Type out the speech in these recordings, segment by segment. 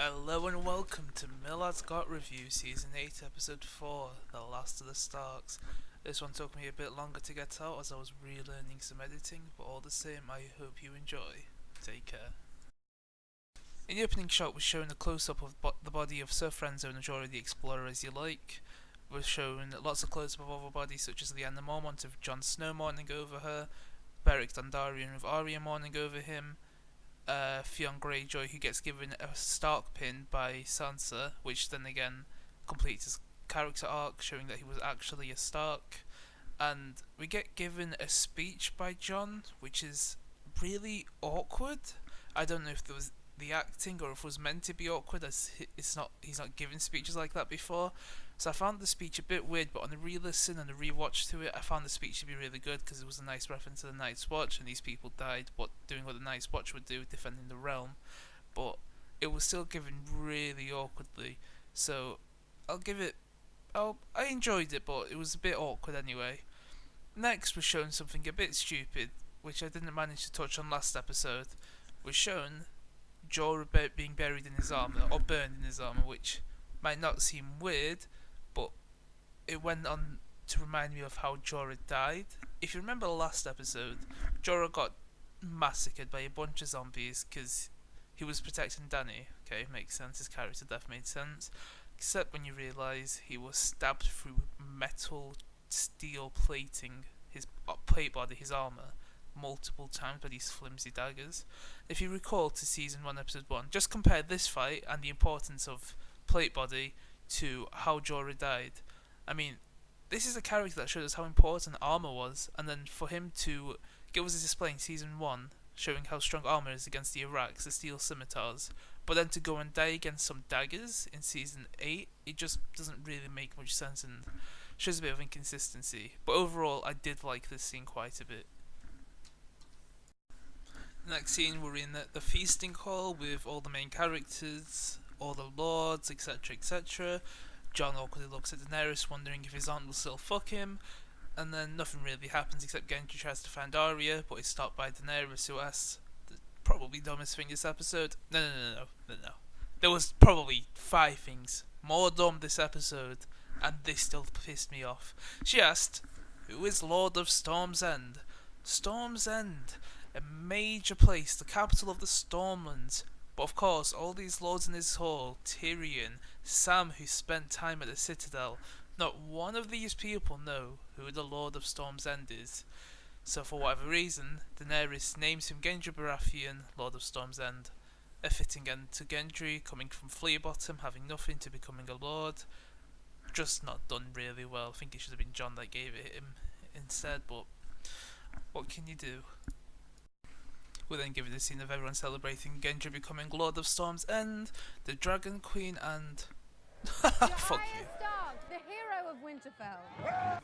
Hello and welcome to Millads Got Review Season 8 Episode 4, The Last of the Starks. This one took me a bit longer to get out as I was relearning some editing, but all the same I hope you enjoy. Take care. In the opening shot was shown a close-up of the body of Sir Frenzo and Jorah the Explorer as you like. Was shown lots of close-up of other bodies such as Lyanna Mormont of Jon Snow mourning over her, Beric Dondarrion of Arya mourning over him, Theon Greyjoy who gets given a Stark pin by Sansa, which then again completes his character arc, showing that he was actually a Stark. And we get given a speech by Jon, which is really awkward. I don't know if there was the acting or if it was meant to be awkward, as he's not given speeches like that before. So I found the speech a bit weird, but on a re-listen and a re-watch to it, I found the speech to be really good because it was a nice reference to the Night's Watch, and these people died doing what the Night's Watch would do, defending the realm. But it was still given really awkwardly. So I'll give it. I enjoyed it, but it was a bit awkward anyway. Next was shown something a bit stupid, which I didn't manage to touch on last episode. Was shown Jorah being buried in his armor, or burned in his armor, which might not seem weird, but it went on to remind me of how Jorah died. If you remember the last episode, Jorah got massacred by a bunch of zombies because he was protecting Dany. Okay, makes sense, his character death made sense. Except when you realise he was stabbed through metal steel plating, his plate body, his armour, multiple times by these flimsy daggers. If you recall to season 1 episode 1, just compare this fight and the importance of plate body to how Jorah died. I mean, this is a character that showed us how important armor was, and then for him to give us a display in season 1 showing how strong armor is against the Iraqs, the steel scimitars, but then to go and die against some daggers in season 8, it just doesn't really make much sense and shows a bit of inconsistency. But overall, I did like this scene quite a bit. Next scene, we're in the feasting hall with all the main characters, all the lords, etc, etc. Jon awkwardly looks at Daenerys, wondering if his aunt will still fuck him, and then nothing really happens except Gendry tries to find Arya, but is stopped by Daenerys, who asks the probably dumbest thing this episode. No. There was probably 5 things more dumb this episode, and this still pissed me off. She asked, "Who is Lord of Storm's End?" Storm's End, a major place, the capital of the Stormlands. But of course, all these lords in this hall, Tyrion, Sam who spent time at the Citadel, not one of these people know who the Lord of Storm's End is. So for whatever reason, Daenerys names him Gendry Baratheon, Lord of Storm's End. A fitting end to Gendry, coming from Fleabottom, having nothing to becoming a lord. Just not done really well. I think it should have been Jon that gave it him instead, but what can you do? We're then given a scene of everyone celebrating Gendry becoming Lord of Storm's End, the Dragon Queen, and fuck you. Stark, the hero of Winterfell.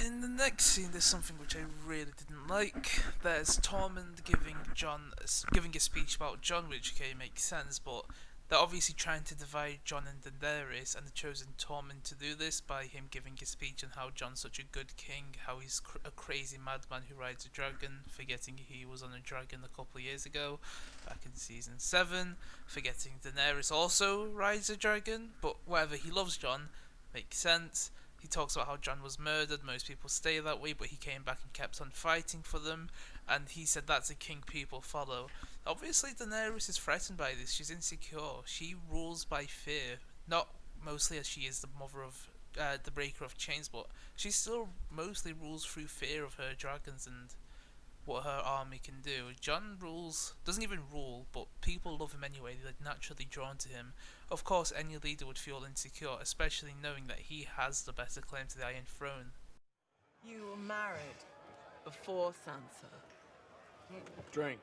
In the next scene, there's something which I really didn't like. There's Tormund giving a speech about Jon, which makes sense, but they're obviously trying to divide Jon and Daenerys, and they've chosen Tormund to do this by him giving a speech on how Jon's such a good king, how he's a crazy madman who rides a dragon, forgetting he was on a dragon a couple of years ago, back in season 7, forgetting Daenerys also rides a dragon, but whatever, he loves Jon, makes sense. He talks about how Jon was murdered, most people stay that way, but he came back and kept on fighting for them, and he said that's a king people follow. Obviously Daenerys is threatened by this, she's insecure, she rules by fear, not mostly as she is the mother of, the breaker of chains, but she still mostly rules through fear of her dragons and what her army can do. Jon doesn't even rule, but people love him anyway, they're naturally drawn to him. Of course any leader would feel insecure, especially knowing that he has the better claim to the Iron Throne. You were married before Sansa. Drink.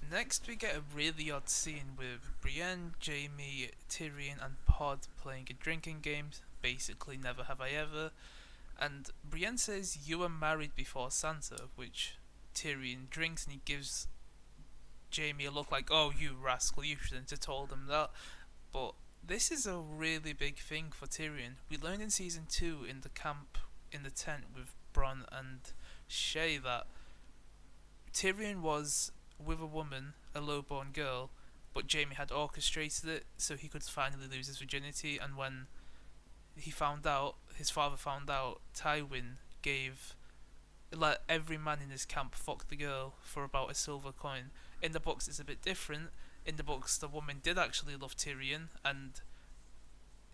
Next we get a really odd scene with Brienne, Jaime, Tyrion and Pod playing a drinking game, basically Never Have I Ever, and Brienne says you were married before Sansa, which Tyrion drinks and he gives Jaime a look like, oh you rascal, you shouldn't have told him that, but this is a really big thing for Tyrion. We learned in season 2 in the camp, in the tent with Bronn and Shay, that Tyrion was with a woman, a low-born girl, but Jaime had orchestrated it so he could finally lose his virginity. And when he found out, his father found out, Tywin gave let every man in his camp fuck the girl for about a silver coin. In the books, it's a bit different. In the books, the woman did actually love Tyrion, and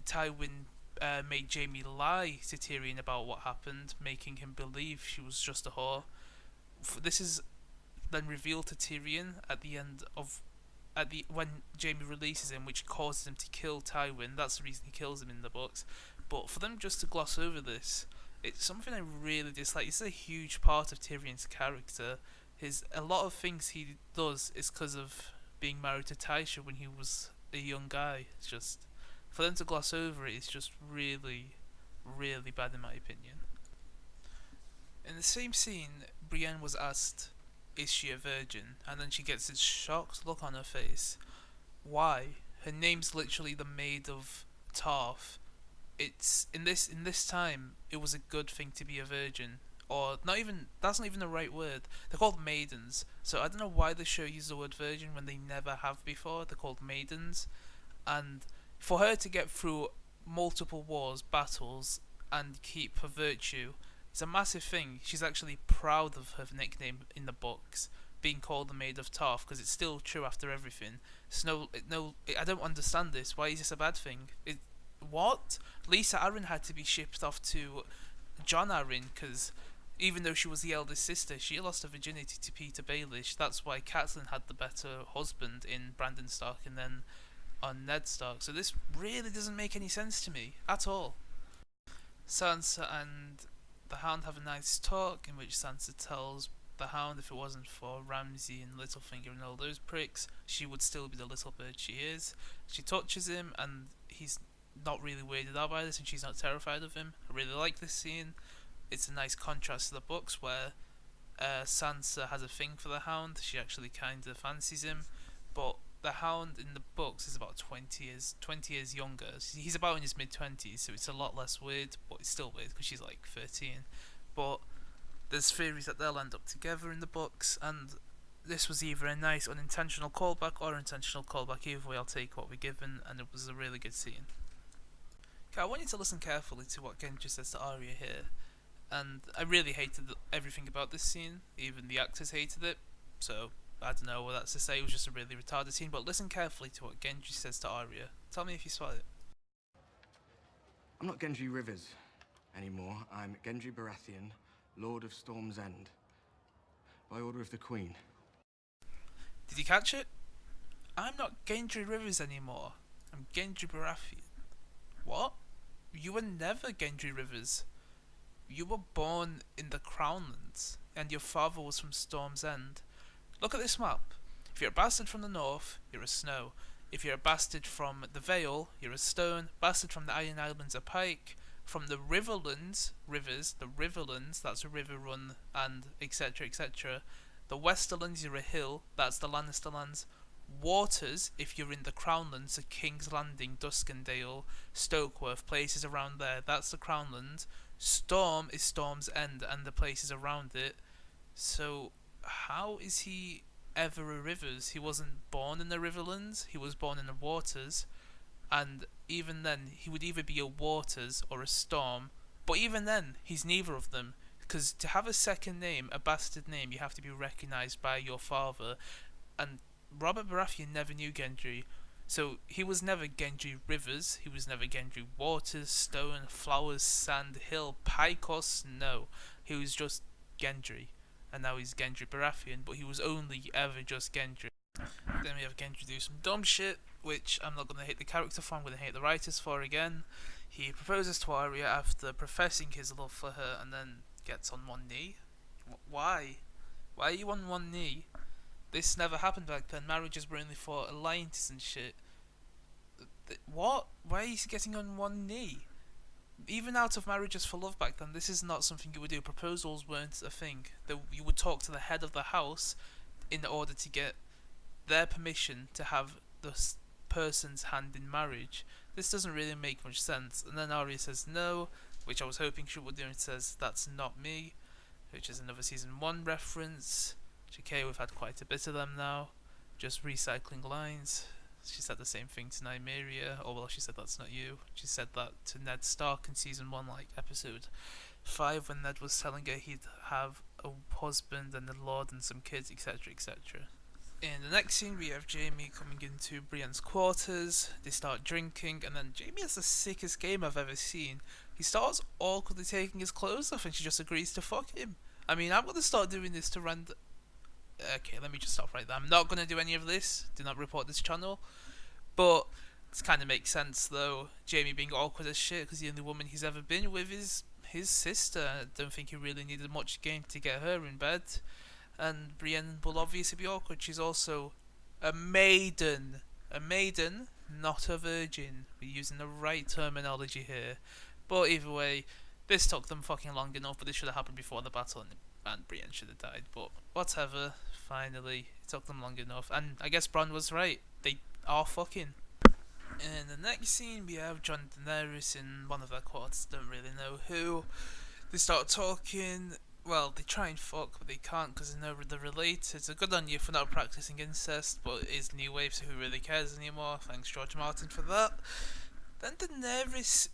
Tywin made Jaime lie to Tyrion about what happened, making him believe she was just a whore. This is then revealed to Tyrion at the end of when Jaime releases him, which causes him to kill Tywin. That's the reason he kills him in the books. But for them just to gloss over this, it's something I really dislike. It's a huge part of Tyrion's character. A lot of things he does is because of being married to Tysha when he was a young guy. It's just for them to gloss over it is just really, really bad in my opinion. In the same scene, Brienne was asked, "Is she a virgin?" and then she gets this shocked look on her face. Why? Her name's literally the Maid of Tarth. It's in this time it was a good thing to be a virgin, or not even that's not even the right word. They're called maidens, so I don't know why the show uses the word virgin when they never have before. They're called maidens, and for her to get through multiple wars, battles, and keep her virtue, it's a massive thing. She's actually proud of her nickname in the books, being called the Maid of Tarth, because it's still true after everything. I don't understand this. Why is this a bad thing? What? Lisa Arryn had to be shipped off to John Arryn because even though she was the eldest sister, she lost her virginity to Peter Baelish. That's why Catelyn had the better husband in Brandon Stark and then on Ned Stark. So this really doesn't make any sense to me at all. Sansa and the Hound have a nice talk in which Sansa tells the Hound if it wasn't for Ramsay and Littlefinger and all those pricks, she would still be the little bird she is. She touches him and he's not really weirded out by this and she's not terrified of him. I really like this scene. It's a nice contrast to the books where Sansa has a thing for the Hound. She actually kind of fancies him, but the Hound in the books is about 20 years younger. He's about in his mid-20s, so it's a lot less weird, but it's still weird because she's like 13. But there's theories that they'll end up together in the books, and this was either a nice unintentional callback or intentional callback. Either way, I'll take what we're given, and it was a really good scene. Okay, I want you to listen carefully to what Gendry says to Arya here, and I really hated everything about this scene. Even the actors hated it, so I don't know what that's to say. It was just a really retarded scene, but listen carefully to what Gendry says to Arya. Tell me if you spot it. I'm not Gendry Rivers anymore. I'm Gendry Baratheon, Lord of Storm's End, by order of the Queen. Did you catch it? I'm not Gendry Rivers anymore. I'm Gendry Baratheon. What? You were never Gendry Rivers. You were born in the Crownlands, and your father was from Storm's End. Look at this map. If you're a bastard from the north, you're a Snow. If you're a bastard from the Vale, you're a Stone. Bastard from the Iron Islands, a Pike. From the the Riverlands, that's a river run, and etc, etc. The Westerlands, you're a hill, that's the Lannisterlands. Waters, if you're in the Crownlands, the King's Landing, Duskendale, Stokeworth, places around there, that's the Crownlands. Storm is Storm's End and the places around it. So how is he ever a Rivers? He wasn't born in the Riverlands, he was born in the Waters, and even then he would either be a Waters or a Storm, but even then he's neither of them, because to have a second name, a bastard name, you have to be recognised by your father, and Robert Baratheon never knew Gendry, so he was never Gendry Rivers, he was never Gendry Waters, Stone, Flowers, Sand, Hill, Pike or Snow. He was just Gendry, and now he's Gendry Baratheon, but he was only ever just Gendry. Then we have Gendry do some dumb shit, which I'm not going to hate the character for, I'm going to hate the writers for again. He proposes to Arya after professing his love for her and then gets on one knee. Why? Why are you on one knee? This never happened back then. Marriages were only for alliances and shit. What? Why is he getting on one knee? Even out of marriages for love back then, this is not something you would do. Proposals weren't a thing. You would talk to the head of the house in order to get their permission to have the person's hand in marriage. This doesn't really make much sense. And then Arya says no, which I was hoping she would do, and says that's not me, which is another season 1 reference. Okay, we've had quite a bit of them now, just recycling lines. She said the same thing to Nymeria, or well, she said that's not you. She said that to Ned Stark in season 1, like episode 5, when Ned was telling her he'd have a husband and a lord and some kids, etc., etc. In the next scene, we have Jaime coming into Brienne's quarters. They start drinking, and then Jaime has the sickest game I've ever seen. He starts awkwardly taking his clothes off, and she just agrees to fuck him. I mean, I'm gonna start doing this to random. Okay, let me just stop right there. I'm not gonna do any of this. Do not report this channel. But it kind of makes sense though. Jaime being awkward as shit because the only woman he's ever been with is his sister. I don't think he really needed much game to get her in bed. And Brienne will obviously be awkward. She's also a maiden. A maiden, not a virgin. We're using the right terminology here. But either way, this took them fucking long enough, but this should have happened before the battle, and Brienne should have died. But whatever, finally, it took them long enough. And I guess Bronn was right. They are fucking. In the next scene, we have Jon and Daenerys in one of their quarters, don't really know who. They start talking. Well, they try and fuck, but they can't because they know they're related. So good on you for not practicing incest, but it is New Wave, so who really cares anymore? Thanks, George Martin, for that. Then Daenerys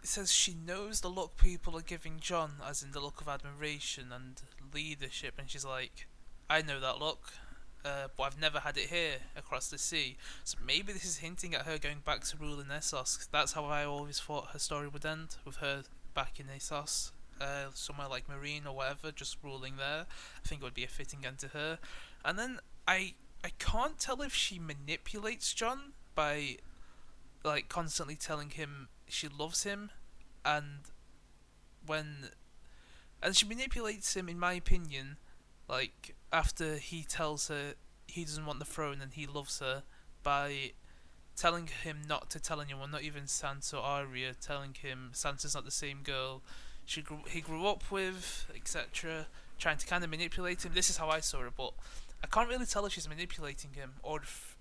says she knows the look people are giving Jon, as in the look of admiration and leadership, and she's like, I know that look. But I've never had it here, across the sea. So maybe this is hinting at her going back to rule in Essos. That's how I always thought her story would end, with her back in Essos. Somewhere like Marine or whatever, just ruling there. I think it would be a fitting end to her. And then I can't tell if she manipulates Jon by like constantly telling him she loves him, and she manipulates him, in my opinion, like after he tells her he doesn't want the throne and he loves her, by telling him not to tell anyone, not even Sansa or Arya, telling him Sansa's not the same girl he grew up with, etc., trying to kind of manipulate him. This is how I saw it, but I can't really tell if she's manipulating him or if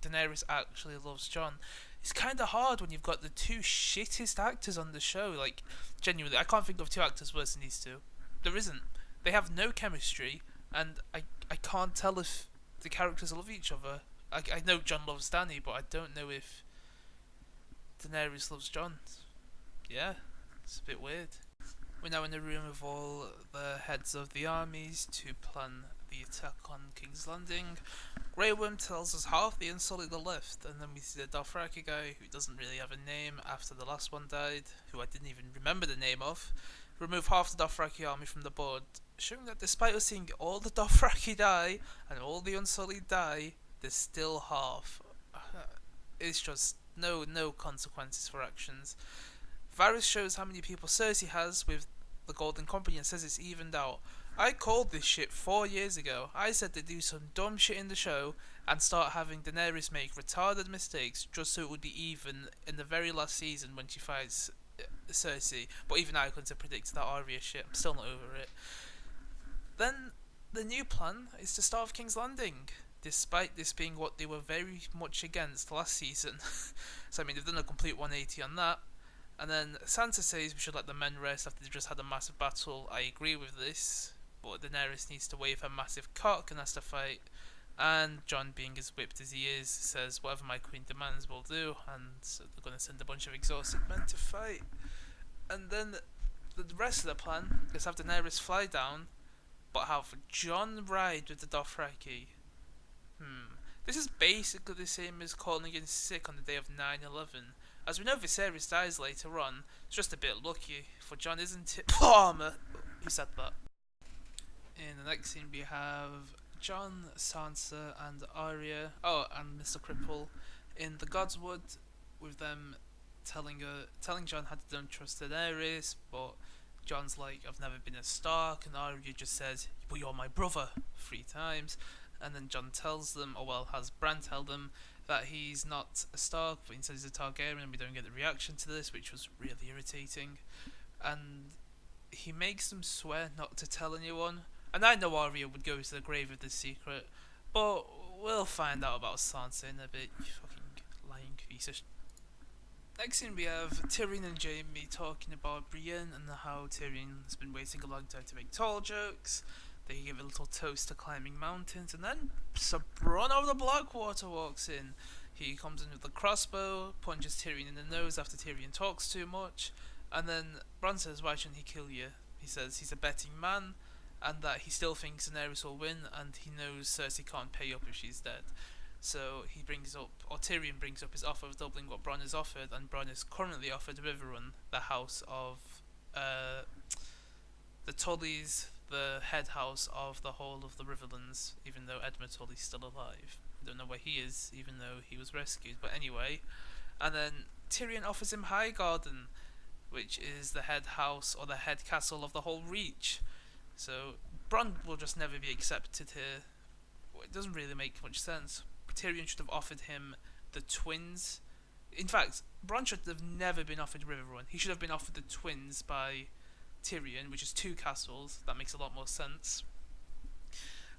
Daenerys actually loves Jon. It's kind of hard when you've got the two shittest actors on the show. Like, genuinely, I can't think of two actors worse than these two. There isn't. They have no chemistry, and I can't tell if the characters love each other. I know Jon loves Dany, but I don't know if Daenerys loves Jon. Yeah, it's a bit weird. We're now in a room with all the heads of the armies to plan the attack on King's Landing. Grey Worm tells us half the Unsullied are left, and then we see the Dothraki guy, who doesn't really have a name after the last one died, who I didn't even remember the name of, remove half the Dothraki army from the board, showing that despite us seeing all the Dothraki die and all the Unsullied die, there's still half. It's just no consequences for actions. Varys shows how many people Cersei has with the Golden Company and says it's evened out. I called this shit 4 years ago. I said they'd do some dumb shit in the show and start having Daenerys make retarded mistakes just so it would be even in the very last season when she fights Cersei. But even I couldn't have predicted that Arya shit. I'm still not over it. Then the new plan is to starve King's Landing, despite this being what they were very much against last season. So I mean, they've done a complete 180 on that. And then Sansa says we should let the men rest after they've just had a massive battle. I agree with this, but Daenerys needs to wave her massive cock and has to fight. And Jon, being as whipped as he is, says whatever my queen demands will do, and so they're going to send a bunch of exhausted men to fight. And then the rest of the plan is have Daenerys fly down, but have Jon ride with the Dothraki. This is basically the same as calling in sick on the day of 9/11. As we know, Viserys dies later on. It's just a bit lucky for Jon, isn't it? Palmer, who said that? In the next scene, we have Jon, Sansa, and Arya. Oh, and Mr. Cripple in the Godswood, with them telling Jon how to don't trust Daenerys, but Jon's like, I've never been a Stark, and Arya just says, but you're my brother, 3 times. And then Jon tells them, or well, has Bran tell them, that he's not a Stark, but instead he's a Targaryen, and we don't get the reaction to this, which was really irritating. And he makes them swear not to tell anyone. And I know Arya would go to the grave with this secret, but we'll find out about Sansa in a bit, you fucking lying piece of Next scene we have Tyrion and Jaime talking about Brienne and how Tyrion has been waiting a long time to make tall jokes. They give a little toast to climbing mountains, and then Sir Bronn of the Blackwater walks in. He comes in with the crossbow, punches Tyrion in the nose after Tyrion talks too much, and then Bronn says, "Why shouldn't he kill you?" He says he's a betting man, and that he still thinks Daenerys will win, and he knows Cersei can't pay up if she's dead. So he brings up, or Tyrion brings up his offer of doubling what Bronn is offered, and Bronn is currently offered Riverrun, the house of the Tullys, the head house of the whole of the Riverlands, even though Edmund Tully's still alive. I don't know where he is, even though he was rescued, but anyway. And then Tyrion offers him Highgarden, which is the head house or the head castle of the whole Reach. So Bronn will just never be accepted here. It doesn't really make much sense. Tyrion should have offered him the twins. In fact, Bronn should have never been offered Riverrun. He should have been offered the twins by Tyrion, which is 2 castles. That makes a lot more sense.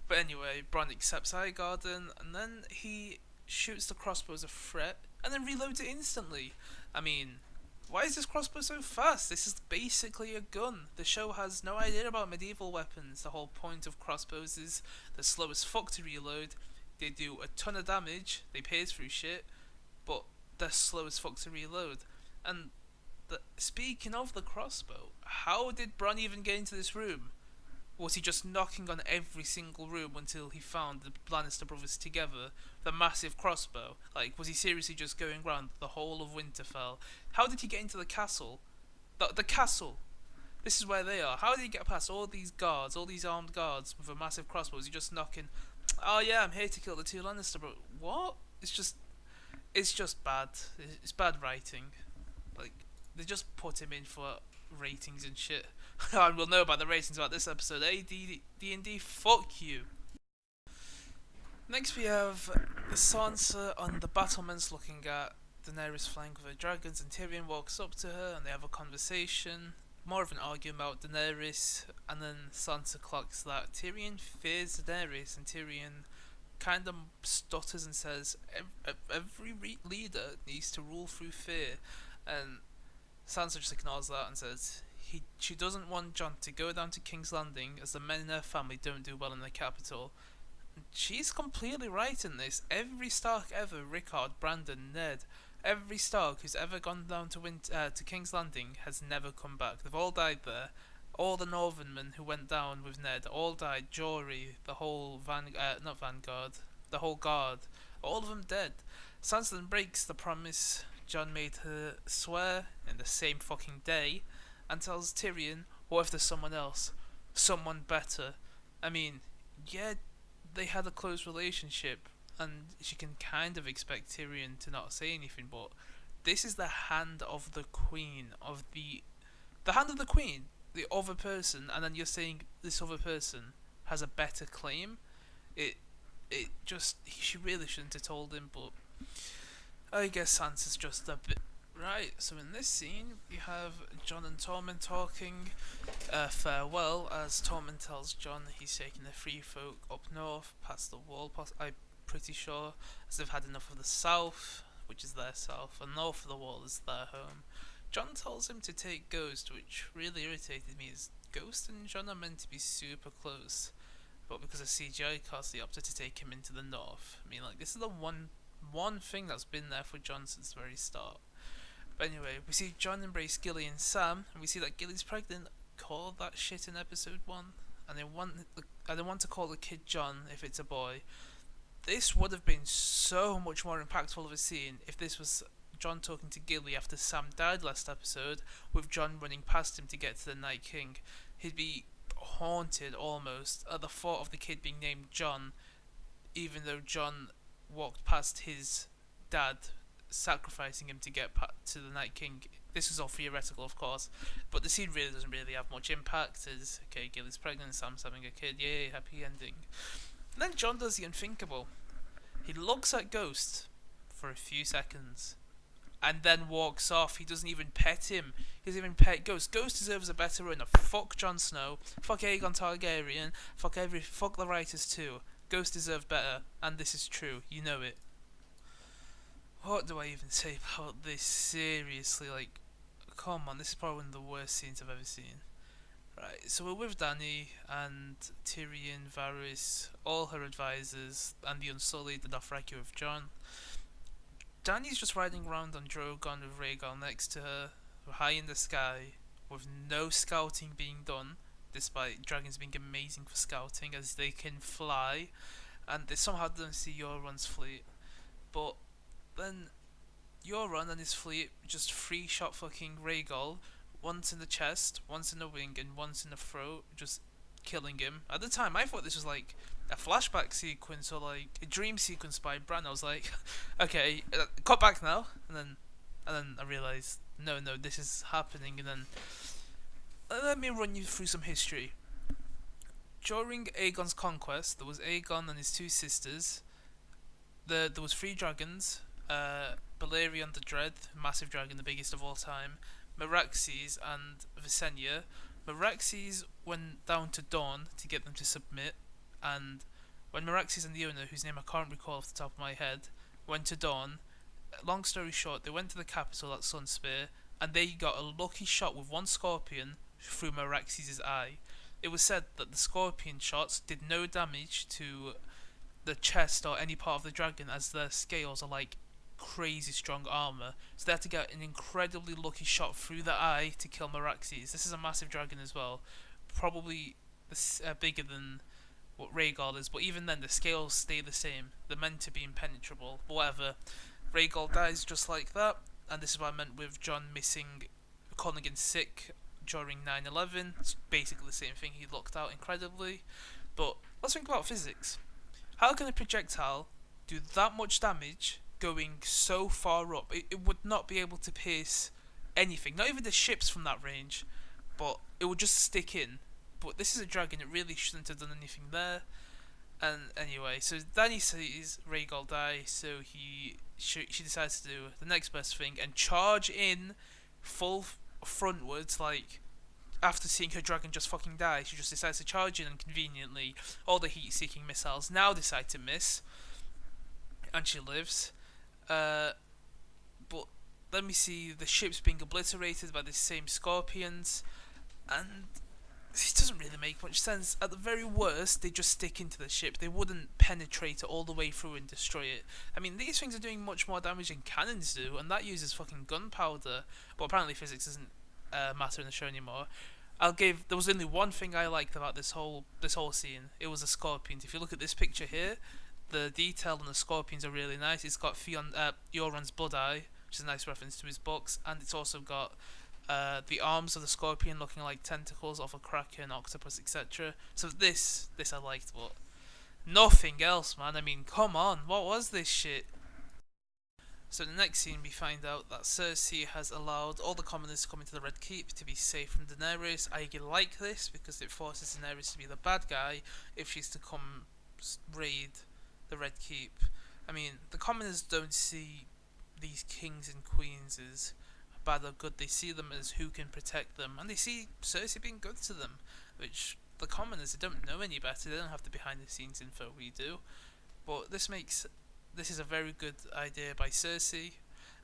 But anyway, Bronn accepts Highgarden, and then he shoots the crossbow as a threat, and then reloads it instantly. I mean, why is this crossbow so fast? This is basically a gun. The show has no idea about medieval weapons. The whole point of crossbows is they're slow as fuck to reload. They do a ton of damage. They pierce through shit, but they're slow as fuck to reload. And speaking of the crossbow, how did Bronn even get into this room? Was he just knocking on every single room until he found the Lannister brothers together with a massive crossbow? Like, was he seriously just going around the whole of Winterfell? How did he get into the castle? The castle! This is where they are. How did he get past all these guards, all these armed guards with a massive crossbow? Was he just knocking, "Oh yeah, I'm here to kill the 2 Lannister brothers"? What? It's just bad. It's bad writing. Like, they just put him in for ratings and shit. And we'll know about the ratings about this episode. Hey, D&D, fuck you. Next we have Sansa on the battlements looking at Daenerys flying with her dragons, and Tyrion walks up to her and they have a conversation. More of an argument about Daenerys, and then Sansa clocks that Tyrion fears Daenerys, and Tyrion kind of stutters and says every leader needs to rule through fear, and Sansa just ignores that and says she doesn't want Jon to go down to King's Landing as the men in her family don't do well in the capital. And she's completely right in this. Every Stark ever, Rickard, Brandon, Ned, every Stark who's ever gone down to King's Landing has never come back. They've all died there. All the Northernmen who went down with Ned all died. Jory, the whole not Vanguard, the whole guard, all of them dead. Sansa then breaks the promise Jon made her swear in the same fucking day, and tells Tyrion, what if there's someone else? Someone better? I mean, yeah, they had a close relationship, and she can kind of expect Tyrion to not say anything, but this is the hand of the queen, the hand of the queen, the other person, and then you're saying this other person has a better claim? She really shouldn't have told him, but I guess Sansa's just a bit. Right, so in this scene, you have Jon and Tormund talking farewell, as Tormund tells Jon he's taking the free folk up north, past the wall, I'm pretty sure, as they've had enough of the south, which is their south, and north of the wall is their home. Jon tells him to take Ghost, which really irritated me, as Ghost and Jon are meant to be super close, but because of CGI costs, they opted to take him into the north. I mean, like, this is the one thing that's been there for Jon since the very start. But anyway, we see Jon embrace Gilly and Sam, and we see that Gilly's pregnant. Call that shit in episode 1, and they want to call the kid Jon if it's a boy. This would have been so much more impactful of a scene if this was Jon talking to Gilly after Sam died last episode, with Jon running past him to get to the Night King. He'd be haunted almost at the thought of the kid being named Jon, even though Jon walked past his dad, sacrificing him to get to the Night King. This is all theoretical, of course, but the scene really doesn't really have much impact. As okay, Gilly's pregnant, Sam's having a kid, yay, happy ending. And then Jon does the unthinkable. He looks at Ghost for a few seconds and then walks off. He doesn't even pet him. He doesn't even pet Ghost. Ghost deserves a better runner. Fuck Jon Snow. Fuck Aegon Targaryen. Fuck the writers too. Ghost deserved better, and this is true. You know it. What do I even say about this? Seriously, like, come on, this is probably one of the worst scenes I've ever seen. Right, so we're with Dany and Tyrion, Varys, all her advisors, and the Unsullied, the Dothraki with Jon. Dany's just riding around on Drogon with Rhaegal next to her, high in the sky, with no scouting being done, despite dragons being amazing for scouting as they can fly, and they somehow don't see Euron's fleet. But then Euron and his fleet just free shot fucking Rhaegal, once in the chest, once in the wing, and once in the throat, just killing him. At the time, I thought this was like a flashback sequence or like a dream sequence by Bran. I was like, okay, cut back now, and then I realized, no, this is happening. And then let me run you through some history. During Aegon's conquest, there was Aegon and his two sisters. There was three dragons. Balerion the Dread, massive dragon, the biggest of all time, Meraxes and Visenya. Meraxes went down to Dawn to get them to submit, and when Meraxes and the owner, whose name I can't recall off the top of my head, went to Dawn, long story short, they went to the capital at Sunspear, and they got a lucky shot with one scorpion through Meraxes' eye. It was said that the scorpion shots did no damage to the chest or any part of the dragon, as their scales are like crazy strong armor, so they had to get an incredibly lucky shot through the eye to kill Meraxes. This is a massive dragon as well, probably bigger than what Rhaegal is, but even then the scales stay the same. They're meant to be impenetrable. But whatever, Rhaegal dies just like that, and this is what I meant with Jon missing, calling in sick during 9/11. It's basically the same thing. He lucked out incredibly. But let's think about physics. How can a projectile do that much damage going so far up? It would not be able to pierce anything, not even the ships from that range, but it would just stick in. But this is a dragon, it really shouldn't have done anything there. And anyway, so Dany sees Rhaegal die, so she decides to do the next best thing and charge in full frontwards, like after seeing her dragon just fucking die, she just decides to charge in, and conveniently all the heat-seeking missiles now decide to miss, and she lives. But let me see, the ships being obliterated by the same scorpions, and it doesn't really make much sense. At the very worst, they just stick into the ship. They wouldn't penetrate it all the way through and destroy it. I mean, these things are doing much more damage than cannons do, and that uses fucking gunpowder. But apparently physics doesn't matter in the show anymore. There was only one thing I liked about this whole scene. It was the scorpions. If you look at this picture here, the detail on the scorpions are really nice. It's got Euron's blood eye, which is a nice reference to his books, and it's also got the arms of the scorpion looking like tentacles of a kraken, octopus, etc. So this I liked, but nothing else, man. I mean, come on, what was this shit? So in the next scene we find out that Cersei has allowed all the commoners to come into the Red Keep to be safe from Daenerys. I like this because it forces Daenerys to be the bad guy if she's to come raid the Red Keep. I mean, the commoners don't see these kings and queens as bad or good. They see them as who can protect them, and they see Cersei being good to them, which the commoners, they don't know any better. They don't have the behind the scenes info we do. But this is a very good idea by Cersei.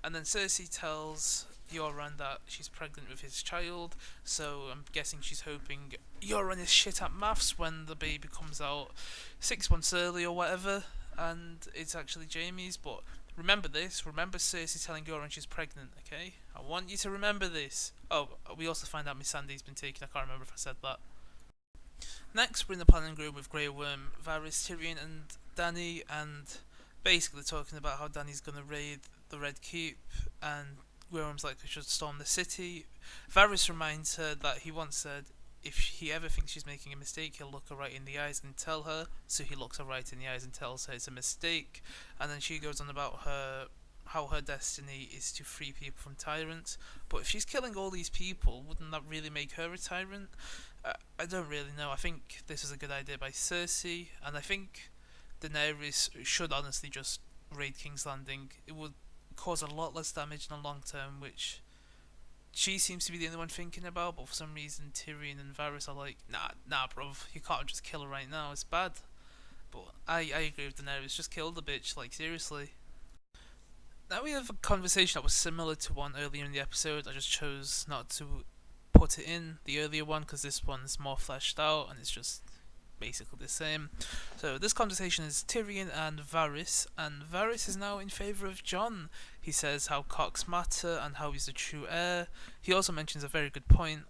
And then Cersei tells Euron that she's pregnant with his child, so I'm guessing she's hoping Euron is shit at maths when the baby comes out 6 months early or whatever, and it's actually Jaime's. But remember this, remember Cersei telling Euron she's pregnant, okay? I want you to remember this. Oh, we also find out Missandei's been taken, I can't remember if I said that. Next, we're in the planning room with Grey Worm, Varys, Tyrion and Dany, and basically talking about how Dany's gonna raid the Red Keep, and Grey Worm's like, we should storm the city. Varys reminds her that he once said if he ever thinks she's making a mistake, he'll look her right in the eyes and tell her. So he looks her right in the eyes and tells her it's a mistake, and then she goes on about how her destiny is to free people from tyrants. But if she's killing all these people, wouldn't that really make her a tyrant? I don't really know. I think this is a good idea by Cersei, and I think Daenerys should honestly just raid King's Landing. It would cause a lot less damage in the long term, which she seems to be the only one thinking about, but for some reason Tyrion and Varys are like, nah bruv, you can't just kill her right now, it's bad. But I agree with Daenerys, just kill the bitch, like seriously. Now we have a conversation that was similar to one earlier in the episode. I just chose not to put it in the earlier one because this one's more fleshed out and it's just basically the same. So this conversation is Tyrion and Varys is now in favour of Jon. He says how cocks matter and how he's the true heir. He also mentions a very good point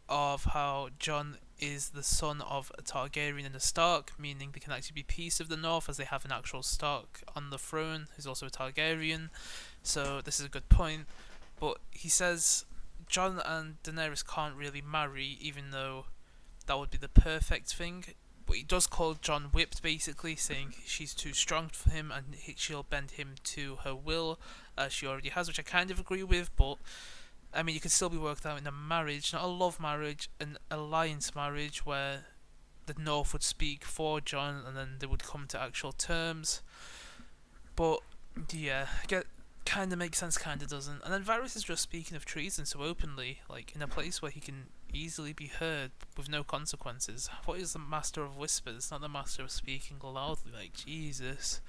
of how Jon is the son of a Targaryen and a Stark, meaning they can actually be peace of the North as they have an actual Stark on the throne who's also a Targaryen. So this is a good point. But he says Jon and Daenerys can't really marry, even though that would be the perfect thing. But he does call Jon whipped, basically, saying she's too strong for him and she'll bend him to her will, as she already has, which I kind of agree with. But I mean, you could still be worked out in a marriage, not a love marriage, an alliance marriage where the North would speak for Jon and then they would come to actual terms. But yeah, kind of makes sense, kind of doesn't. And then Varys is just speaking of treason so openly, like in a place where he can easily be heard with no consequences. What is the master of whispers, not the master of speaking loudly? Like, Jesus.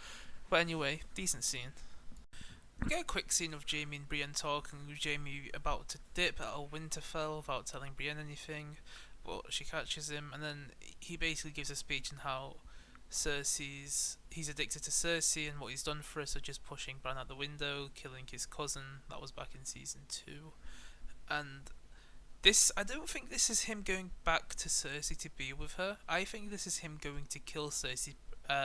But anyway, decent scene. We get a quick scene of Jaime and Brienne talking, with Jaime about to dip out of Winterfell without telling Brienne anything, but she catches him, and then he basically gives a speech on how he's addicted to Cersei and what he's done for her, such as pushing Bran out the window, killing his cousin. That was back in season 2. And I don't think this is him going back to Cersei to be with her. I think this is him going to kill Cersei,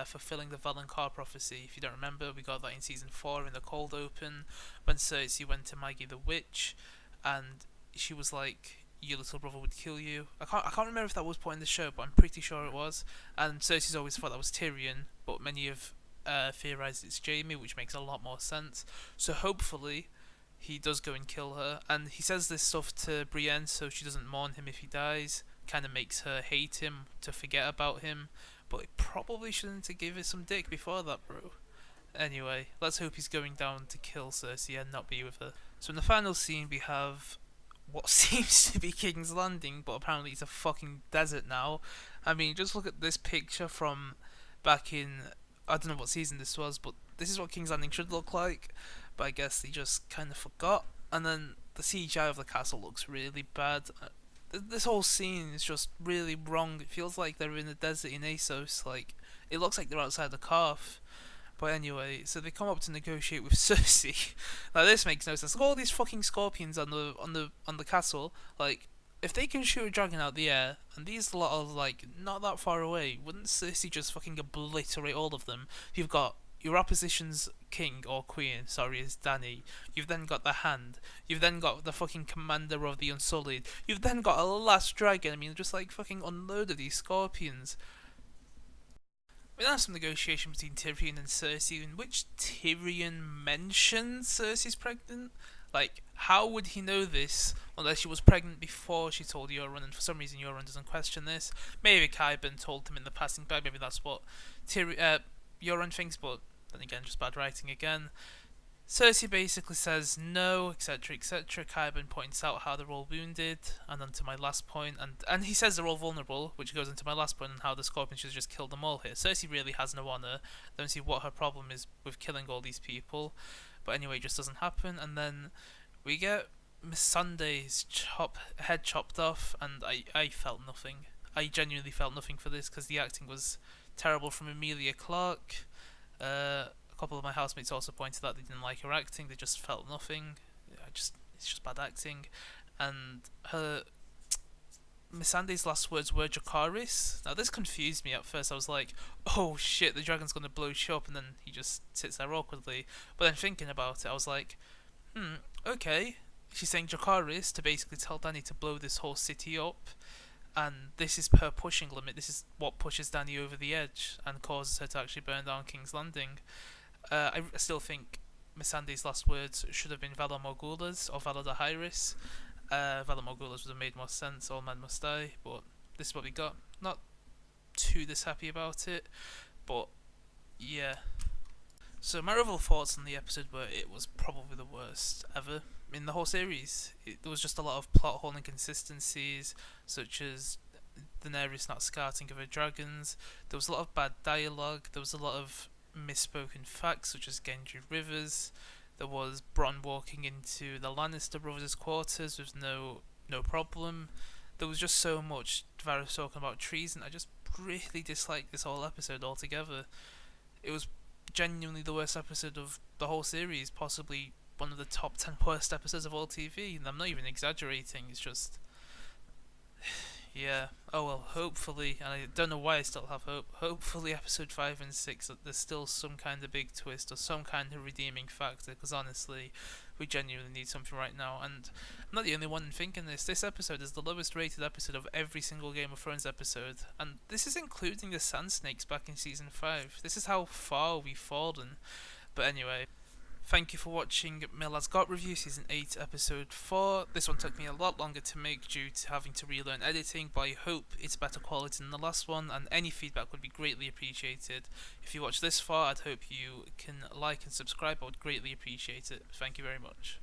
fulfilling the Valonqar prophecy. If you don't remember, we got that in season 4 in the cold open, when Cersei went to Maggie the Witch, and she was like, your little brother would kill you. I can't remember if that was put in the show, but I'm pretty sure it was. And Cersei's always thought that was Tyrion, but many have theorized it's Jaime, which makes a lot more sense. So hopefully he does go and kill her, and he says this stuff to Brienne so she doesn't mourn him if he dies. Kind of makes her hate him, to forget about him, but he probably shouldn't have given some dick before that, bro. Anyway, let's hope he's going down to kill Cersei and not be with her. So in the final scene we have what seems to be King's Landing, but apparently it's a fucking desert now. I mean, just look at this picture from back in, I don't know what season this was, but this is what King's Landing should look like, but I guess they just kind of forgot. And then the CGI of the castle looks really bad. This whole scene is just really wrong. It feels like they're in the desert in Assos. Like, it looks like they're outside the Carth. But anyway, so they come up to negotiate with Cersei. Now this makes no sense. Look at all these fucking scorpions on the castle. Like, if they can shoot a dragon out the air, and these lot are like not that far away, wouldn't Cersei just fucking obliterate all of them? You've got your opposition's king or queen, sorry, is Dany. You've then got the Hand. You've then got the fucking commander of the Unsullied. You've then got a last dragon. I mean, just like fucking unload of these scorpions. We then have some negotiation between Tyrion and Cersei, in which Tyrion mentions Cersei's pregnant. Like, how would he know this unless she was pregnant before she told Euron, and for some reason Euron doesn't question this? Maybe Qyburn told him in the passing by, maybe that's what Euron thinks, but then again, just bad writing again. Cersei basically says no, etc, etc. Qyburn points out how they're all wounded, and then to my last point, and he says they're all vulnerable, which goes into my last point on how the Scorpion should just kill them all here. Cersei really has no honour. Don't see what her problem is with killing all these people, but anyway, it just doesn't happen. And then we get Miss Sunday's head chopped off, and I felt nothing. I genuinely felt nothing for this because the acting was terrible from Emilia Clarke. A couple of my housemates also pointed out they didn't like her acting. They just felt nothing. It's just bad acting. And her Missandei's last words were Dracarys. Now this confused me at first. I was like, oh shit, the dragon's gonna blow shit up, and then he just sits there awkwardly. But then thinking about it, I was like, okay. She's saying Dracarys to basically tell Dany to blow this whole city up. And this is her pushing limit. This is what pushes Dany over the edge and causes her to actually burn down King's Landing. I still think Missandei's last words should have been Valar Morghulis or Valar Dohaeris. Valar Morghulis would have made more sense, all men must die, but this is what we got. Not too dishappy about it, but yeah. So my overall thoughts on the episode were it was probably the worst ever in the whole series. There was just a lot of plot hole inconsistencies, such as Daenerys not scouting of her dragons. There was a lot of bad dialogue. There was a lot of misspoken facts, such as Gendry Rivers. There was Bronn walking into the Lannister brothers' quarters with no no problem. There was just so much Varys talking about trees, and I just really disliked this whole episode altogether. It was genuinely the worst episode of the whole series, possibly one of the top 10 worst episodes of all TV, and I'm not even exaggerating, it's just... Yeah, oh well, hopefully, and I don't know why I still have hope, hopefully episode 5 and 6, that there's still some kind of big twist or some kind of redeeming factor, because honestly, we genuinely need something right now, and I'm not the only one thinking this. This episode is the lowest rated episode of every single Game of Thrones episode, and this is including the Sand Snakes back in season 5. This is how far we've fallen. But anyway, thank you for watching Millads Got Review Season 8 Episode 4. This one took me a lot longer to make due to having to relearn editing, but I hope it's better quality than the last one, and any feedback would be greatly appreciated. If you watch this far, I'd hope you can like and subscribe. I would greatly appreciate it. Thank you very much.